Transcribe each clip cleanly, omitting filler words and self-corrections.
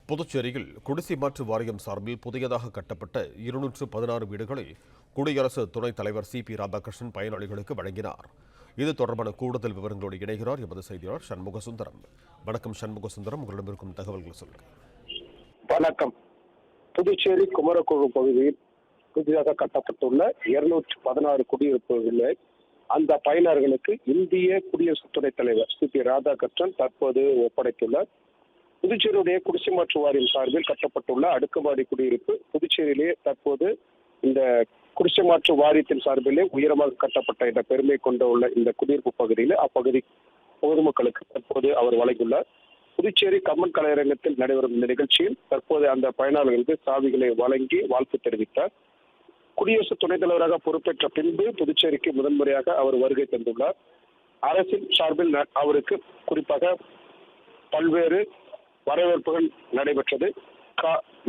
புதுச்சேரியில் குடிசை மாற்று வாரியம் சார்பில் புதியதாக கட்டப்பட்ட 216 வீடுகளை குடியரசு துணைத் தலைவர் சி.பி. ராதாகிருஷ்ணன் பயனாளிகளுக்கு வழங்கினார். இது தொடர்பான கூடுதல் விவரங்களோடு இணைகிறார் எமது செய்தியாளர் சண்முகசுந்தரம். வணக்கம் சண்முகசுந்தரம், உங்களிடம் இருக்கும் தகவல்கள் சொல்லுங்கள். வணக்கம். புதுச்சேரி குமரகுளம் பகுதியில் புதிதாக கட்டப்பட்டுள்ள 216 குடியிருப்புகளை அந்த பயனர்களுக்கு இந்திய குடியரசு துணைத் தலைவர் சி.பி. ராதாகிருஷ்ணன் தற்போது ஒப்படைத்துள்ளார். புதுச்சேரியுடைய குடிசை மாற்று வாரியம் சார்பில் கட்டப்பட்டுள்ள அடுக்குமாடி குடியிருப்பு புதுச்சேரியிலே தற்போது இந்த குடிசை மாற்று வாரியத்தின் சார்பிலே உயரமாக கட்டப்பட்ட இந்த பெருமை கொண்டுள்ள இந்த குடியிருப்பு பகுதியில் அப்பகுதி பொதுமக்களுக்கு தற்போது அவர் வழங்கியுள்ளார். புதுச்சேரி கம்மன் கலையரங்கத்தில் நடைபெறும் இந்த நிகழ்ச்சியில் தற்போது அந்த பயனாளர்களுக்கு சாவிகளை வழங்கி வாழ்த்து தெரிவித்தார். குடியரசு துணைத் தலைவராக பொறுப்பேற்ற பின்பு புதுச்சேரிக்கு முதன்முறையாக அவர் வருகை தந்துள்ளார். அரசின் சார்பில் அவருக்கு குறிப்பாக பல்வேறு வரவேற்புகள் நடைபெற்றது.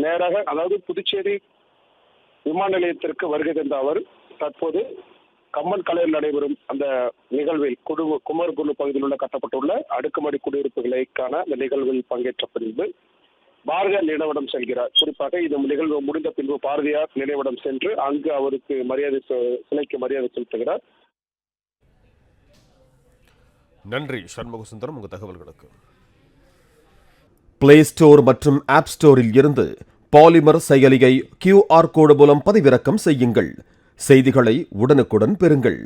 நேராக அதாவது புதுச்சேரி விமான நிலையத்திற்கு வருகை தந்த அவர் தற்போது கம்மன் கலையில் நடைபெறும் அந்த நிகழ்வில் குமரகுளம் பகுதியில் உள்ள கட்டப்பட்டுள்ள அடுக்குமாடி குடியிருப்புகளுக்கான அந்த நிகழ்வில் பங்கேற்ற பின்பு பாரதியார் நினைவிடம் செல்கிறார். குறிப்பாக இந்த நிகழ்வு முடிந்த பின்பு பாரதியார் நினைவிடம் சென்று அங்கு அவருக்கு சிலைக்கு மரியாதை செலுத்துகிறார். நன்றி சண்முகசுந்தரம், உங்கள் தகவல்களுக்கு. பிளே ஸ்டோர் மற்றும் ஆப் ஸ்டோரில் இருந்து பாலிமர் செயலியை QR கோடு மூலம் பதிவிறக்கம் செய்யுங்கள். செய்திகளை உடனுக்குடன் பெறுங்கள்.